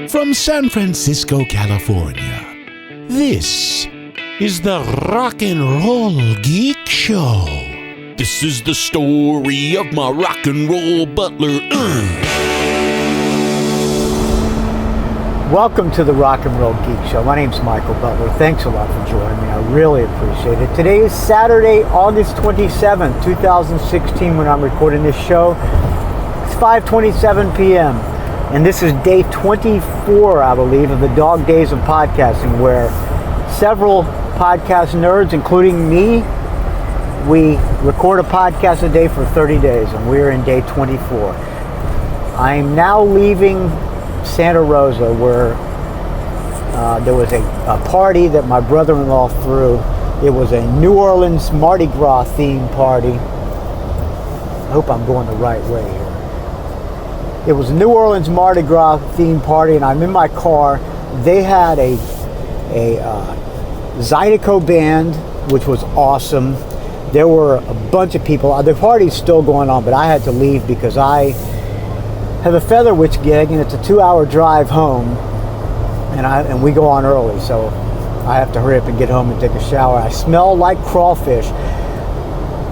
from San Francisco, California. This is the Rock and Roll Geek Show. This is the story of my rock and roll butler. Welcome to the Rock and Roll Geek Show. My name's Michael Butler. Thanks a lot for joining me. I really appreciate it. Today is Saturday, August 27th, 2016 when I'm recording this show. It's 5:27 p.m. and this is day 24, I believe, of the Dog Days of Podcasting, where several podcast nerds, including me, we record a podcast a day for 30 days, and we're in day 24. I'm now leaving Santa Rosa, where there was a party that my brother-in-law threw. It was a New Orleans Mardi Gras themed party. I hope I'm going the right way here. It was a New Orleans Mardi Gras themed party, and I'm in my car. They had a Zydeco band, which was awesome. There were a bunch of people. The party's still going on, but I had to leave because I have a Featherwitch gig, and it's a 2-hour drive home, and we go on early, so I have to hurry up and get home and take a shower. I smell like crawfish.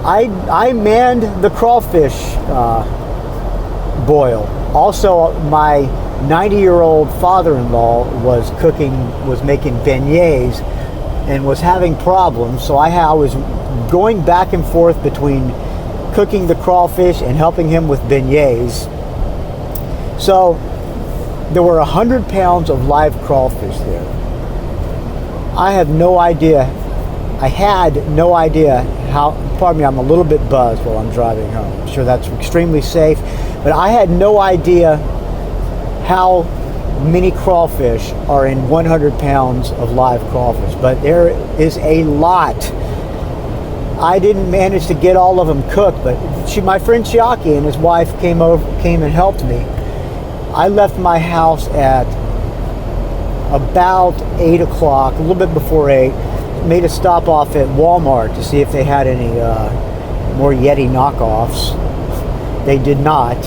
I manned the crawfish boil. Also, my 90-year-old father-in-law was making beignets and was having problems, so I was going back and forth between cooking the crawfish and helping him with beignets. So there were 100 pounds of live crawfish there. I had no idea how, pardon me, I'm a little bit buzzed while I'm driving home. I'm sure that's extremely safe, but I had no idea how many crawfish are in 100 pounds of live crawfish, but there is a lot. I didn't manage to get all of them cooked, but my friend Chiaki and his wife came and helped me. I left my house at about 8 o'clock, a little bit before 8, made a stop off at Walmart to see if they had any more Yeti knockoffs. They did not.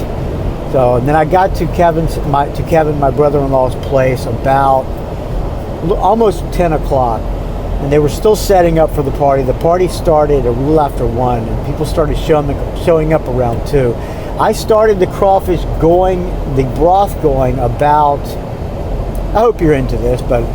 So, and then I got to Kevin, my brother-in-law's place, about almost 10 o'clock, and they were still setting up for the party. The party started a little after 1, and people started showing up around 2. I started the crawfish going, the broth going about, I hope you're into this, but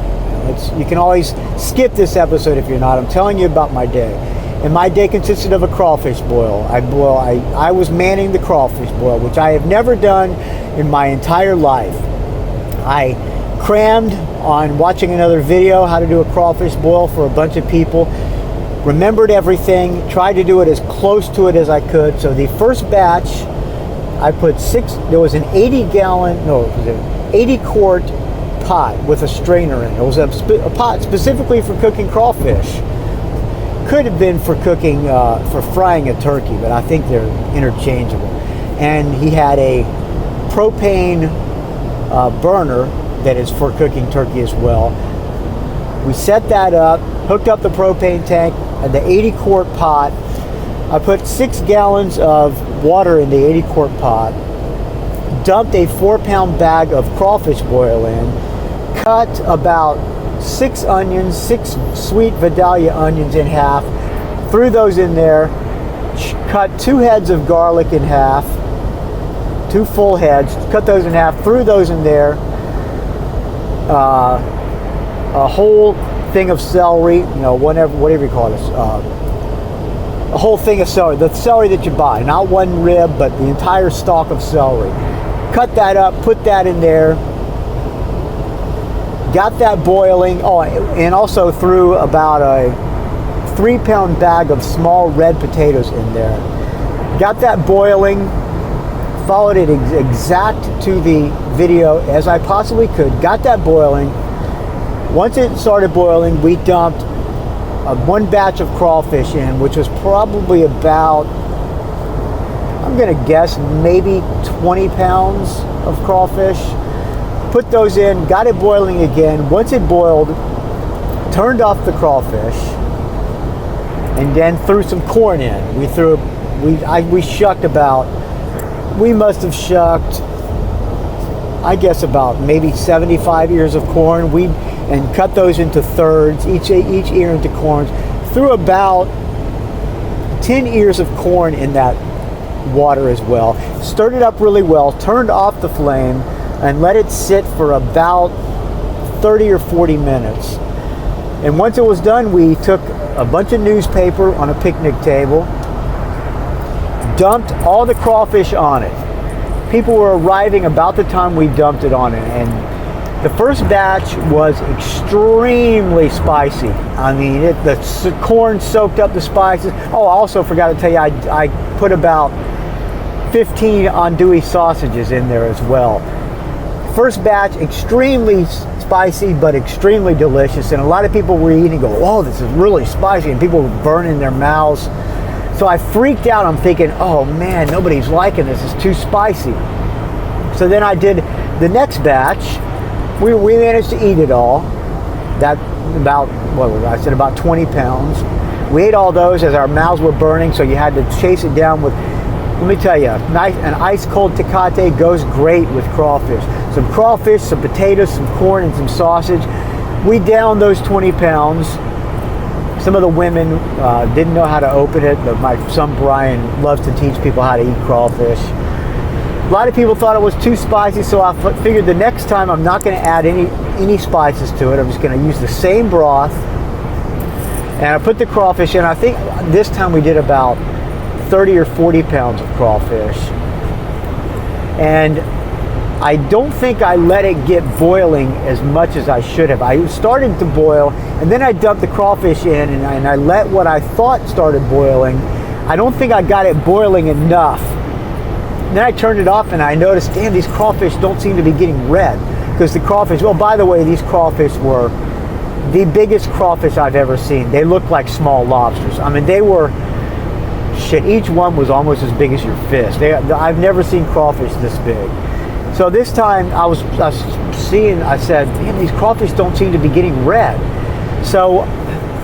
you can always skip this episode if you're not. I'm telling you about my day. And my day consisted of a crawfish boil. I was manning the crawfish boil, which I have never done in my entire life. I crammed on watching another video, how to do a crawfish boil for a bunch of people. Remembered everything, tried to do it as close to it as I could. So the first batch, I put there was an 80 quart pot with a strainer in it. It was a pot specifically for cooking crawfish. Could have been for cooking, for frying a turkey, but I think they're interchangeable. And he had a propane burner that is for cooking turkey as well. We set that up, hooked up the propane tank and the 80 quart pot. I put 6 gallons of water in the 80 quart pot, dumped a 4-pound bag of crawfish boil in, cut about 6 sweet Vidalia onions in half, threw those in there, cut 2 heads of garlic in half, 2 full heads, cut those in half, threw those in there, a whole thing of celery, whatever you call this, a whole thing of celery, the celery that you buy, not one rib, but the entire stalk of celery. Cut that up, put that in there, got that boiling. Oh, and also threw about a 3-pound bag of small red potatoes in there. Got that boiling, followed it exact to the video as I possibly could. Got that boiling. Once it started boiling, we dumped one batch of crawfish in, which was probably about, I'm going to guess, maybe 20 pounds of crawfish. Put those in, got it boiling again. Once it boiled, turned off the crawfish, and then threw some corn in. We shucked we must have shucked, I guess about maybe 75 ears of corn. And cut those into thirds, each ear into corns. Threw about 10 ears of corn in that water as well. Stirred it up really well, turned off the flame, and let it sit for about 30 or 40 minutes. And once it was done, we took a bunch of newspaper on a picnic table, dumped all the crawfish on it. People were arriving about the time we dumped it on it, and the first batch was extremely spicy. I mean, the corn soaked up the spices. Oh, I also forgot to tell you, I put about 15 andouille sausages in there as well. First batch, extremely spicy, but extremely delicious. And a lot of people were eating and go, oh, this is really spicy. And people were burning their mouths. So I freaked out. I'm thinking, oh man, nobody's liking this. It's too spicy. So then I did the next batch. We managed to eat it all. That about, what was I said, about 20 pounds. We ate all those as our mouths were burning, so you had to chase it down with, let me tell you, an ice cold tecate goes great with crawfish. Some crawfish, some potatoes, some corn, and some sausage. We downed those 20 pounds. Some of the women didn't know how to open it, but my son Brian loves to teach people how to eat crawfish. A lot of people thought it was too spicy, so I figured the next time I'm not going to add any spices to it. I'm just going to use the same broth. And I put the crawfish in. I think this time we did about 30 or 40 pounds of crawfish. And I don't think I let it get boiling as much as I should have. I started to boil, and then I dumped the crawfish in, and I let what I thought started boiling. I don't think I got it boiling enough. Then I turned it off and I noticed, damn, these crawfish don't seem to be getting red. Because the crawfish, well, by the way, these crawfish were the biggest crawfish I've ever seen. They looked like small lobsters. I mean, they were, shit, each one was almost as big as your fist. I've never seen crawfish this big. So this time I said, damn, these crawfish don't seem to be getting red. So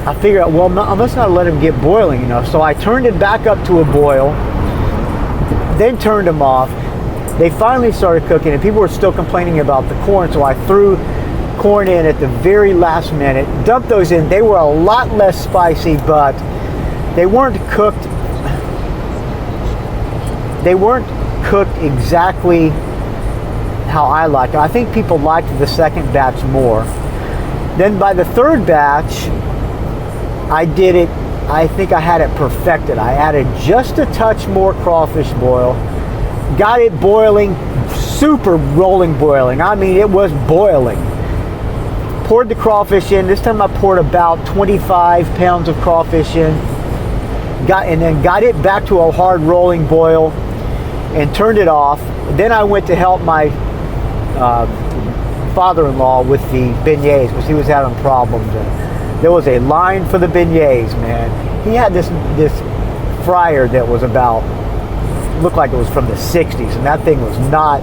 I figured, well, I must not let them get boiling enough. So I turned it back up to a boil, then turned them off. They finally started cooking, and people were still complaining about the corn, so I threw corn in at the very last minute, dumped those in. They were a lot less spicy, but they weren't cooked. They weren't cooked exactly how I liked it. I think people liked the second batch more. Then by the third batch, I did it, I think I had it perfected. I added just a touch more crawfish boil, got it boiling, super rolling boiling. I mean, it was boiling. Poured the crawfish in. This time I poured about 25 pounds of crawfish in, and then got it back to a hard rolling boil and turned it off. Then I went to help my father-in-law with the beignets because he was having problems. And there was a line for the beignets, man. He had this fryer that was looked like it was from the 60s, and that thing was not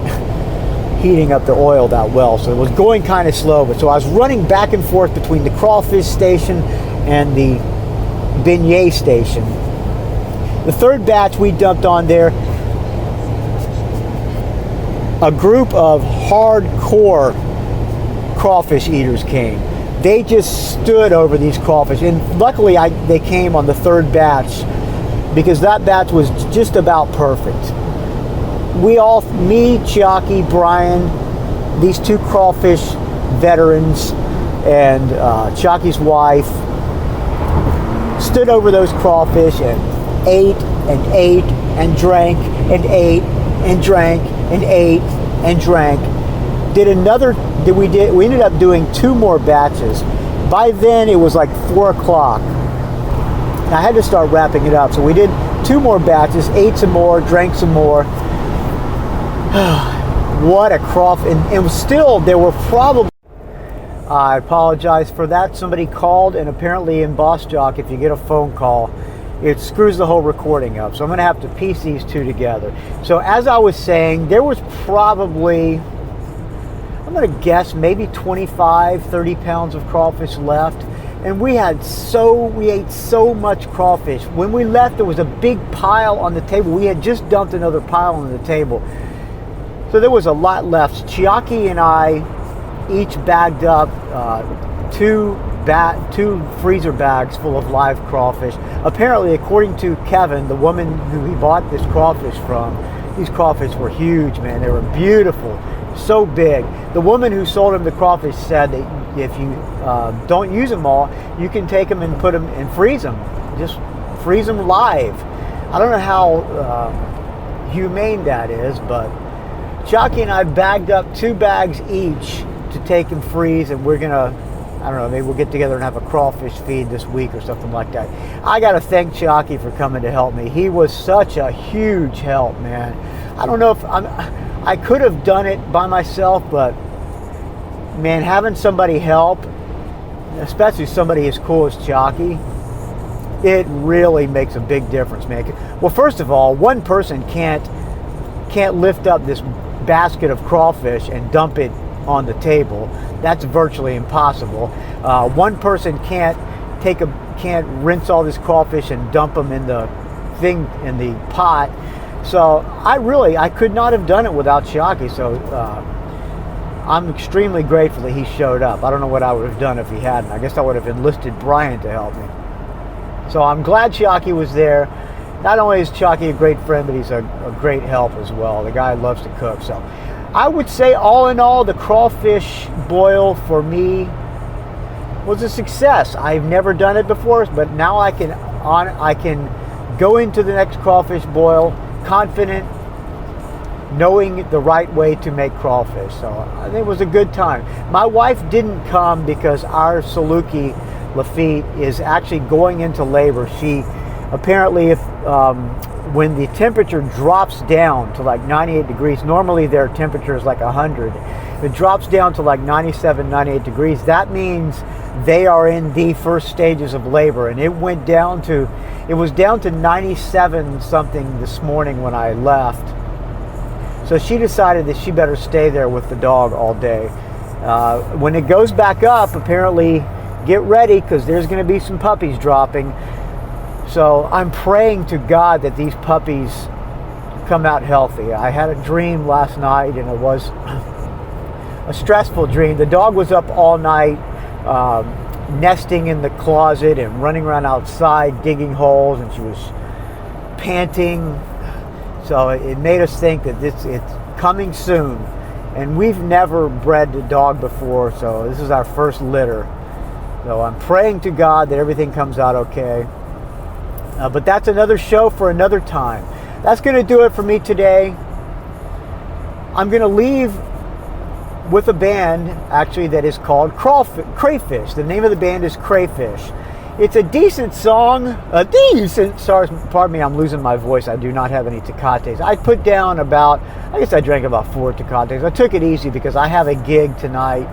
heating up the oil that well, so it was going kind of slow. But so I was running back and forth between the crawfish station and the beignet station. The third batch we dumped on there, a group of hardcore crawfish eaters came. They just stood over these crawfish, and luckily they came on the third batch because that batch was just about perfect. We all, me, Chiaki, Brian, these two crawfish veterans, and Chiaki's wife, stood over those crawfish and ate and ate and drank and ate and drank and ate and drank. We ended up doing 2 more batches. By then it was like 4 o'clock. I had to start wrapping it up, so we did 2 more batches, ate some more, drank some more. What a crawfish. And still, there were probably, I apologize for that. Somebody called, and apparently in Boss Jock, if you get a phone call, it screws the whole recording up. So I'm going to have to piece these two together. So as I was saying, there was probably, I'm going to guess, maybe 25, 30 pounds of crawfish left. And we ate so much crawfish. When we left, there was a big pile on the table. We had just dumped another pile on the table. So there was a lot left. Chiaki and I each bagged up two freezer bags full of live crawfish. Apparently, according to Kevin, the woman who he bought this crawfish from, these crawfish were huge, man. They were beautiful, so big. The woman who sold him the crawfish said that if you don't use them all, you can take them and put them and freeze them. Just freeze them live. I don't know how humane that is, but Chiaki and I bagged up 2 bags each to take and freeze, and we're gonna, I don't know, maybe we'll get together and have a crawfish feed this week or something like that. I got to thank Chiaki for coming to help me. He was such a huge help, man. I don't know if I could have done it by myself, but man, having somebody help, especially somebody as cool as Chiaki, it really makes a big difference, man. Well, first of all, one person can't lift up this basket of crawfish and dump it on the table. That's virtually impossible. One person can't rinse all this crawfish and dump them in the pot. So I could not have done it without Chiaki. So I'm extremely grateful that he showed up. I don't know what I would have done if he hadn't. I guess I would have enlisted Brian to help me. So I'm glad Chiaki was there. Not only is Chiaki a great friend, but he's a great help as well. The guy loves to cook. So I would say all in all, the crawfish boil for me was a success. I've never done it before, but now I can go into the next crawfish boil confident, knowing the right way to make crawfish. So I think it was a good time. My wife didn't come because our Saluki Lafitte is actually going into labor. She apparently, when the temperature drops down to like 98 degrees, normally their temperature is like 100. If it drops down to like 97, 98 degrees, that means they are in the first stages of labor. And it was down to 97 something this morning when I left. So she decided that she better stay there with the dog all day. When it goes back up, apparently, get ready, because there's going to be some puppies dropping. So I'm praying to God that these puppies come out healthy. I had a dream last night, and it was a stressful dream. The dog was up all night, nesting in the closet and running around outside, digging holes, and she was panting. So it made us think that it's coming soon. And we've never bred a dog before, so this is our first litter. So I'm praying to God that everything comes out okay. But that's another show for another time. That's going to do it for me today. I'm going to leave with a band, actually, that is called Crayfish. The name of the band is Crayfish. It's a decent song. Sorry, pardon me, I'm losing my voice. I do not have any Tecates. I put down I drank about 4 Tecates. I took it easy because I have a gig tonight,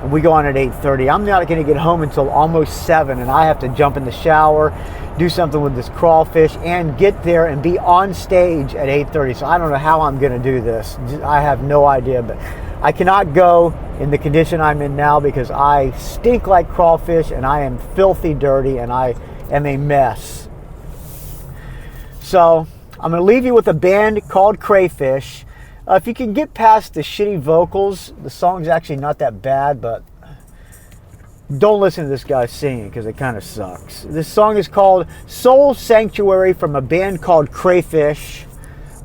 and we go on at 8:30. I'm not going to get home until almost 7, and I have to jump in the shower, do something with this crawfish, and get there and be on stage at 8:30. So I don't know how I'm going to do this. I have no idea, but I cannot go in the condition I'm in now because I stink like crawfish, and I am filthy dirty, and I am a mess. So I'm going to leave you with a band called Crayfish. If you can get past the shitty vocals, the song's actually not that bad, but don't listen to this guy singing because it kind of sucks. This song is called Soul Sanctuary from a band called Crayfish.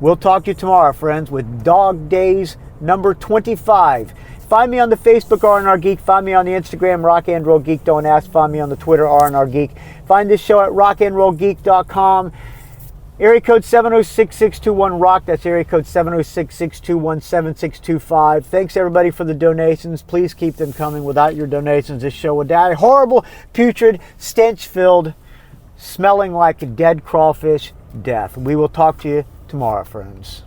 We'll talk to you tomorrow, friends, with Dog Days number 25. Find me on the Facebook, R&R Geek. Find me on the Instagram, Rock and Roll Geek. Don't ask. Find me on the Twitter, R&R Geek. Find this show at rockandrollgeek.com. Area code 706-621-ROCK. That's area code 706-621-7625. Thanks, everybody, for the donations. Please keep them coming. Without your donations, this show would die. Horrible, putrid, stench-filled, smelling like a dead crawfish death. We will talk to you tomorrow, friends.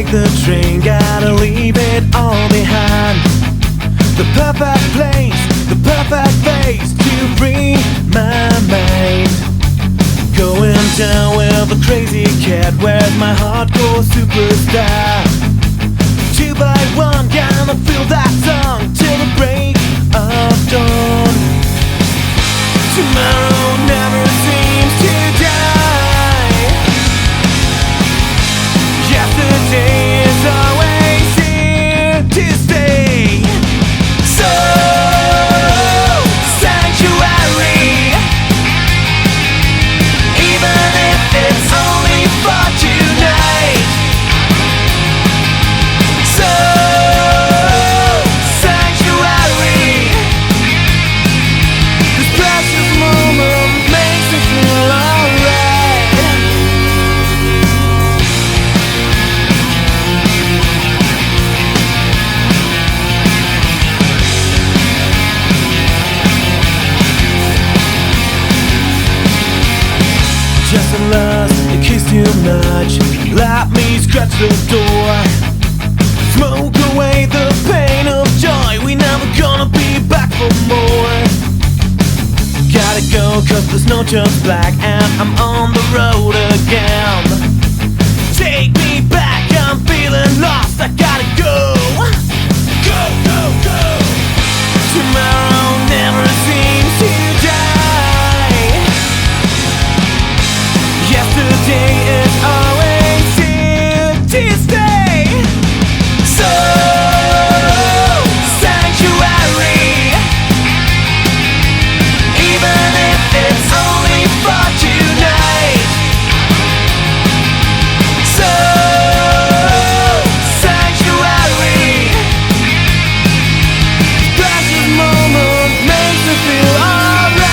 take the train, gotta leave it all behind. The perfect place, the perfect face to free my mind. Going down with a crazy cat, where's my hardcore superstar? 2 by 1, gonna feel that song till the break of dawn. Tomorrow never seems to die. Yesterday is always here to stay. So, sanctuary, even if it's only for tonight. So, sanctuary, this precious moment makes me feel alright. Just a lust, a kiss too much. Let me scratch the door. Smoke away the pain of joy. We never gonna be back for more. Gotta go cause there's no just black, and I'm on the road again. Take me back, I'm feeling lost. I gotta go. Go, go, go. Tomorrow never seems to die. Yesterday is always here to stay. So, sanctuary, even if it's only for tonight. So, sanctuary, precious moment makes me feel alright.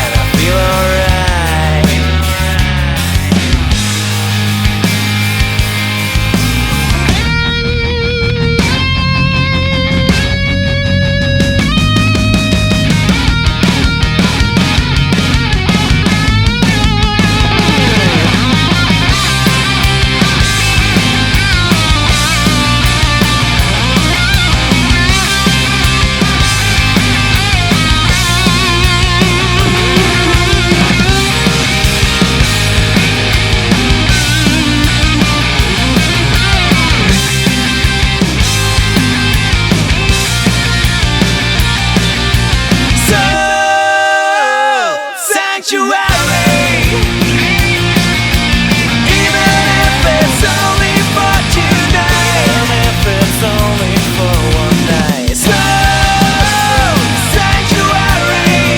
And I feel alright. So, sanctuary, even if it's only for tonight. Even if it's only for one night. So, sanctuary,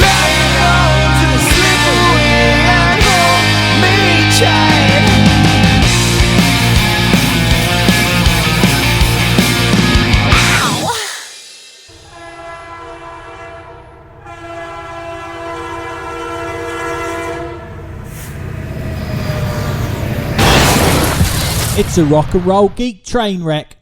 let me home to slip away and hold me tight. It's a rock and roll geek train wreck.